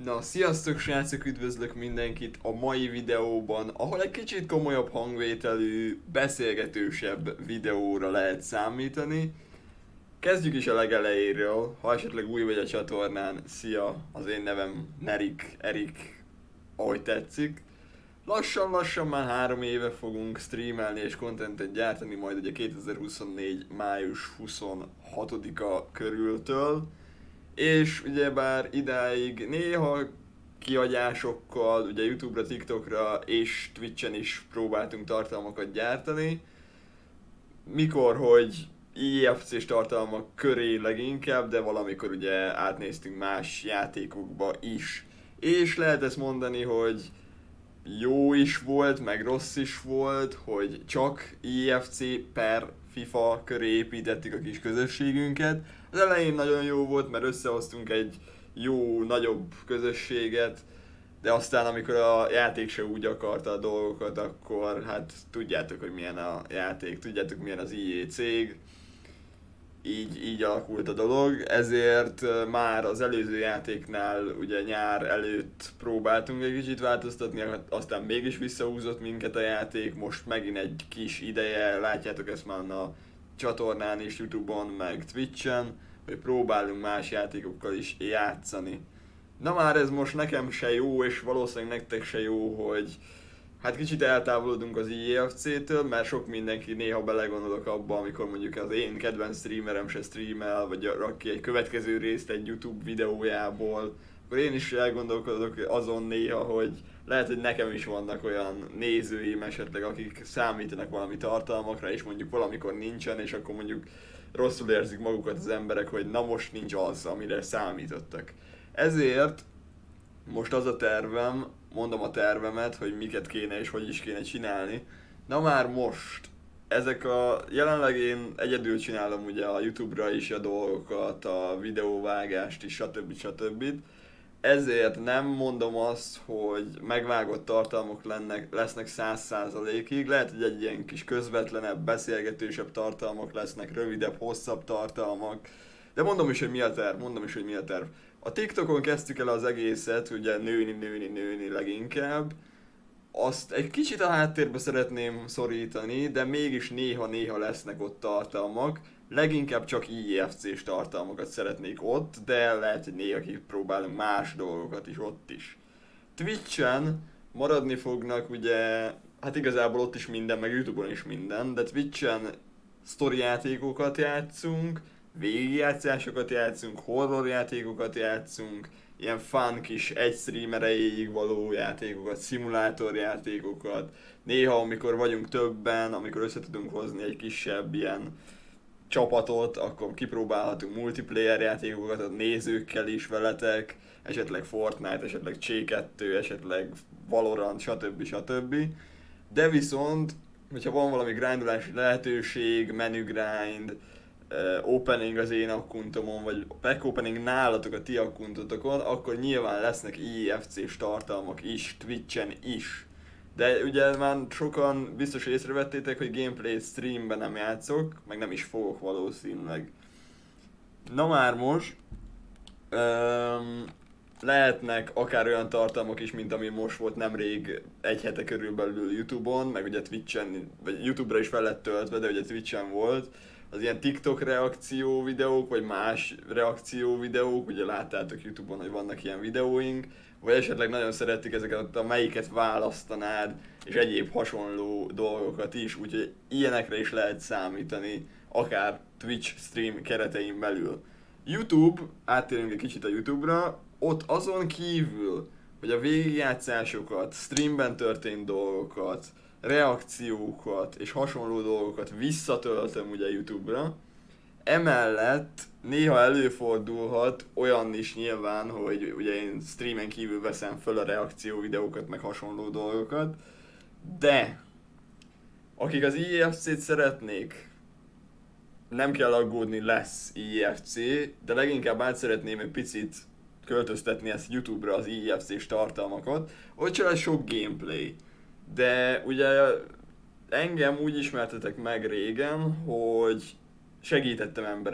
Na, sziasztok srácok, üdvözlök mindenkit a mai videóban, ahol egy kicsit komolyabb hangvételű, beszélgetősebb videóra lehet számítani. Kezdjük is a legelejéről, ha esetleg új vagy a csatornán, szia, az én nevem Erik, ahogy tetszik. Lassan-lassan már 3 éve fogunk streamelni és contentet gyártani, majd ugye 2024. május 26-a körültől. És ugyebár idáig néha kiagyásokkal, ugye YouTube-ra, TikTokra és Twitch-en is próbáltunk tartalmakat gyártani. Mikor, hogy IFC-s tartalmak köré leginkább, de valamikor ugye átnéztünk más játékokba is. És lehet ezt mondani, hogy jó is volt, meg rossz is volt, hogy csak IFC per FIFA köré építettük a kis közösségünket. Az elején nagyon jó volt, mert összehoztunk egy jó, nagyobb közösséget, de aztán amikor a játék se úgy akarta a dolgokat, akkor hát tudjátok, hogy milyen a játék, tudjátok milyen az EA cég, így alakult a dolog, ezért már az előző játéknál ugye nyár előtt próbáltunk egy kicsit változtatni, aztán mégis visszahúzott minket a játék, most megint egy kis ideje, látjátok ezt már a csatornán is, Youtube-on, meg Twitch-en, hogy próbálunk más játékokkal is játszani. Na már ez most nekem se jó, és valószínűleg nektek se jó, hogy hát kicsit eltávolodunk az IEFC-től, mert sok mindenki néha belegondolok abba, amikor mondjuk az én kedvenc streamerem se streamel, vagy rak ki egy következő részt egy YouTube videójából, akkor én is elgondolkodok azon néha, hogy lehet, hogy nekem is vannak olyan nézőim esetleg, akik számítanak valami tartalmakra, és mondjuk valamikor nincsen, és akkor mondjuk rosszul érzik magukat az emberek, hogy na most nincs az, amire számítottak. Ezért most az a tervem, mondom a tervemet, hogy miket kéne és hogy is kéne csinálni. Na már most, jelenleg én egyedül csinálom ugye a YouTube-ra is a dolgokat, a videóvágást is, stb. Ezért nem mondom azt, hogy megvágott tartalmak lesznek 100%-ig, lehet, hogy egy ilyen kis közvetlenebb, beszélgetősebb tartalmak lesznek, rövidebb, hosszabb tartalmak. De mondom is, hogy mi a terv. A TikTokon kezdtük el az egészet, ugye nőni leginkább. Azt egy kicsit a háttérbe szeretném szorítani, de mégis néha-néha lesznek ott tartalmak. Leginkább csak IFC-s tartalmakat szeretnék ott, de lehet, hogy néha kipróbálunk más dolgokat is ott is. Twitch-en maradni fognak ugye, hát igazából ott is minden, meg Youtube-on is minden, de Twitch-en sztori játékokat játszunk, végigjátszásokat játszunk, horror játékokat játszunk, ilyen fun kis egy stream erejéig való játékokat, szimulátor játékokat. Néha, amikor vagyunk többen, amikor össze tudunk hozni egy kisebb ilyen csapatot, akkor kipróbálhatunk multiplayer játékokat a nézőkkel is veletek, esetleg Fortnite, esetleg C2, esetleg Valorant, stb. De viszont, hogyha van valami grindolási lehetőség, menu grind, opening az én akkuntomon, vagy pack opening nálatok a ti akkuntotokon, akkor nyilván lesznek IFC-s tartalmak is, Twitch-en is. De ugye már sokan biztos észrevettétek, hogy gameplay streamben nem játszok, meg nem is fogok valószínűleg. Na már most, lehetnek akár olyan tartalmak is, mint ami most volt nemrég egy hete körülbelül Youtube-on, meg ugye Twitch-en, vagy Youtube-ra is fel lett töltve, de ugye Twitch-en volt. Az ilyen TikTok reakció videók, vagy más reakció videók, ugye láttátok Youtube-on, hogy vannak ilyen videóink, vagy esetleg nagyon szeretik ezeket, a melyiket választanád, és egyéb hasonló dolgokat is, úgyhogy ilyenekre is lehet számítani, akár Twitch stream keretein belül. YouTube, áttérünk egy kicsit a YouTube-ra, ott azon kívül, hogy a végigjátszásokat, streamben történt dolgokat, reakciókat és hasonló dolgokat visszatöltöm ugye YouTube-ra. Emellett néha előfordulhat olyan is nyilván, hogy ugye én streamen kívül veszem föl a reakció videókat meg hasonló dolgokat, de akik az IFC-t szeretnék, nem kell aggódni, lesz IFC, de leginkább át szeretném egy picit költöztetni ezt YouTube-ra az IFC-s tartalmakat, hogy csak sok gameplay. De ugye engem úgy ismertetek meg régen, hogy segítettem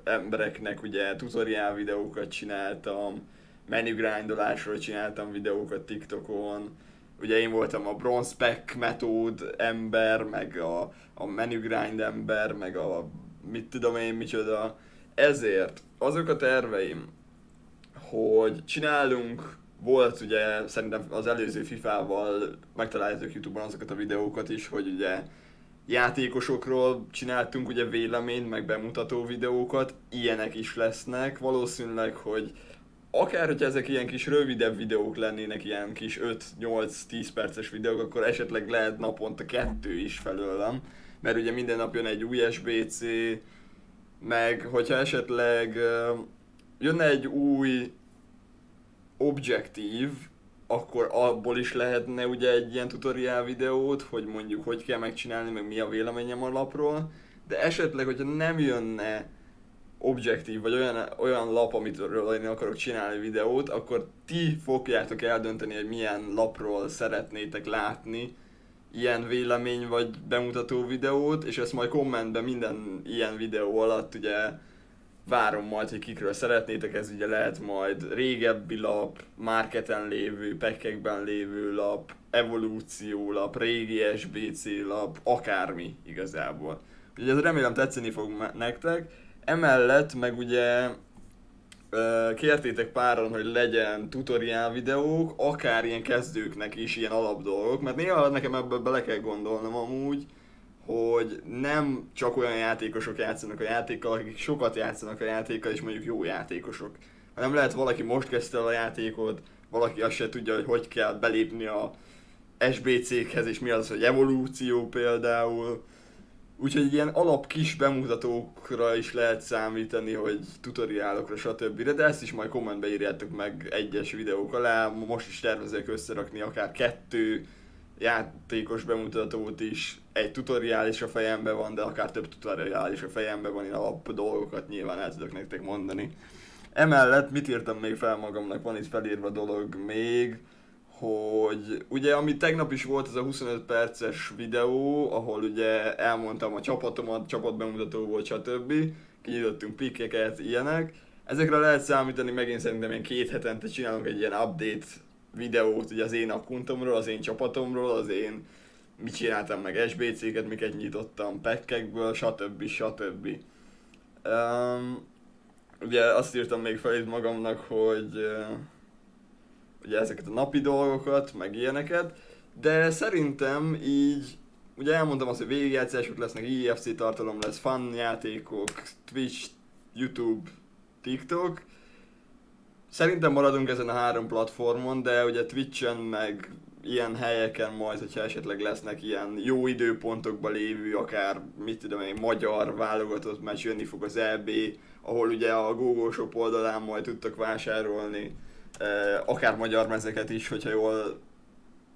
embereknek, ugye tutoriál videókat csináltam, menu grindolásról csináltam videókat TikTokon. Ugye én voltam a bronze pack metód ember, meg a menu grind ember, meg a mit tudom én micsoda. Ezért azok a terveim, hogy csinálunk, volt ugye szerintem az előző FIFA-val megtaláljátok YouTube-on azokat a videókat is, hogy ugye játékosokról csináltunk ugye véleményt, meg bemutató videókat, ilyenek is lesznek, valószínűleg, hogy akár, hogyha ezek ilyen kis rövidebb videók lennének, ilyen kis 5-8-10 perces videók, akkor esetleg lehet naponta 2 is felőlem, mert ugye minden nap jön egy új SBC, meg hogyha esetleg jönne egy új objektív, akkor abból is lehetne ugye egy ilyen tutoriál videót, hogy mondjuk hogy kell megcsinálni, meg mi a véleményem a lapról, de esetleg, hogyha nem jönne objektív, vagy olyan lap, amitről én akarok csinálni videót, akkor ti fogjátok eldönteni, hogy milyen lapról szeretnétek látni ilyen vélemény vagy bemutató videót, és ezt majd kommentben minden ilyen videó alatt ugye várom majd, hogy kikről szeretnétek, ez ugye lehet majd régebbi lap, marketen lévő, packekben lévő lap, evolúció lap, régi SBC lap, akármi igazából. Ugye ez remélem tetszeni fog nektek. Emellett meg ugye kértétek páran, hogy legyen tutoriál videók, akár ilyen kezdőknek is ilyen alapdolgok, mert néha nekem ebből bele kell gondolnom amúgy, hogy nem csak olyan játékosok játszanak a játékkal, akik sokat játszanak a játékkal, és mondjuk jó játékosok. Hanem lehet valaki most kezdte el a játékot, valaki azt se tudja, hogy hogy kell belépni a SBC-khez, és mi az, hogy evolúció például. Úgyhogy ilyen alap kis bemutatókra is lehet számítani, hogy tutoriálokra, stb. De ezt is majd kommentbe írjátok meg egyes videók alá. Most is tervezek összerakni akár 2 játékos bemutatót is. Egy tutoriális a fejemben van, de akár több tutoriális a fejemben van, én alap dolgokat nyilván el tudok nektek mondani. Emellett mit írtam még fel magamnak, van itt felírva dolog még, hogy ugye ami tegnap is volt, ez a 25 perces videó, ahol ugye elmondtam a csapatomat, csapatbemutató volt, stb. Kinyitottunk pikkeket, ilyenek. Ezekre lehet számítani, megint szerintem ilyen 2 hetente csinálunk egy ilyen update videót ugye az én akkuntomról, az én csapatomról, az én mit csináltam meg SBC-ket, miket nyitottam packekből, stb. Ugye azt írtam még fel itt magamnak, hogy ugye ezeket a napi dolgokat, meg ilyeneket, de szerintem így, ugye elmondtam azt, hogy végigjátszások lesznek, IFC tartalom lesz, fun játékok, Twitch, YouTube, TikTok. Szerintem maradunk ezen a 3 platformon, de ugye Twitchen meg ilyen helyeken majd, hogyha esetleg lesznek ilyen jó időpontokban lévő, akár mit tudom én, magyar válogatott meccs, jönni fog az EB, ahol ugye a Google Shop oldalán majd tudtok vásárolni akár magyar mezeket is, hogyha jól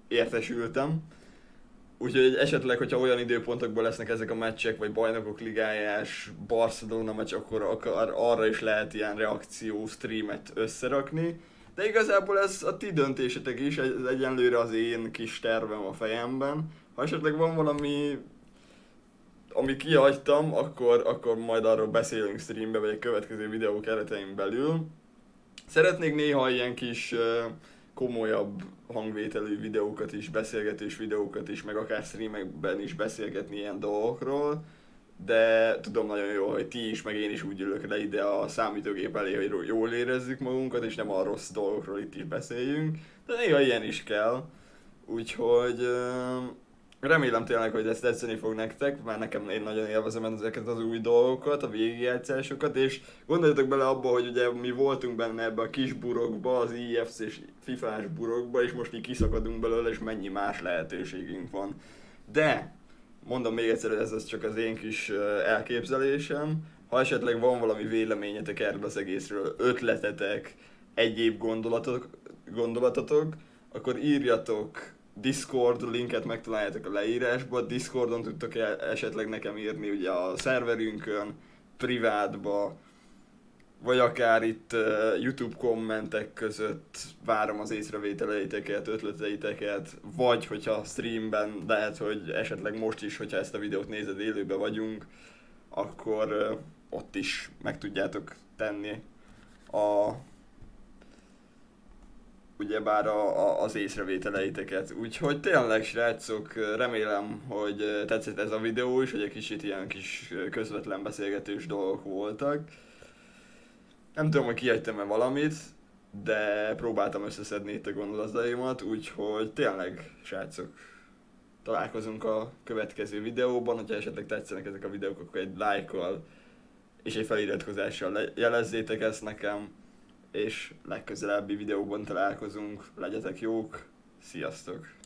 értesültem. Úgyhogy esetleg, hogyha olyan időpontokban lesznek ezek a meccsek, vagy bajnokok ligájás Barcelona meccs, akkor akár arra is lehet ilyen reakció streamet összerakni. De igazából ez a ti döntésetek is, ez egyenlőre az én kis tervem a fejemben. Ha esetleg van valami, ami kihagytam, akkor majd arról beszélünk streambe, vagy a következő videó keretein belül. Szeretnék néha ilyen kis komolyabb hangvételű videókat is, beszélgetős videókat is, meg akár streamekben is beszélgetni ilyen dolgokról, de tudom nagyon jól, hogy ti is, meg én is úgy ülök le ide a számítógép elé, hogy jól érezzük magunkat, és nem a rossz dolgokról itt is beszéljünk, de néha ilyen is kell. Úgyhogy remélem tényleg, hogy ezt tetszeni fog nektek, mert nekem én nagyon élvezem ezeket az új dolgokat, a végigjátszásokat, és gondoljatok bele abba, hogy ugye mi voltunk benne ebbe a kis burokba, az IFC-s FIFA-s burokba, és most így kiszakadunk belőle, és mennyi más lehetőségünk van. De, mondom még egyszer, ez csak az én kis elképzelésem, ha esetleg van valami véleményetek erről az egészről, ötletetek, egyéb gondolatotok, akkor írjatok Discord linket megtaláljátok a leírásba, Discordon tudtok esetleg nekem írni ugye a szerverünkön, privátba, vagy akár itt YouTube kommentek között várom az észrevételeiteket, ötleteiteket, vagy hogyha streamben lehet, hogy esetleg most is, hogyha ezt a videót nézed, élőben vagyunk, akkor ott is meg tudjátok tenni a ugyebár az észrevételeiteket. Úgyhogy tényleg srácok, remélem, hogy tetszett ez a videó is, hogy egy kicsit ilyen kis közvetlen beszélgetős dolgok voltak. Nem tudom, hogy kihagytam-e valamit, de próbáltam összeszedni itt a gondolataimat, úgyhogy tényleg, srácok, találkozunk a következő videóban, hogyha esetleg tetszenek ezek a videók, akkor egy lájkkal és egy feliratkozással jelezzétek ezt nekem, és legközelebbi videóban találkozunk, legyetek jók, sziasztok!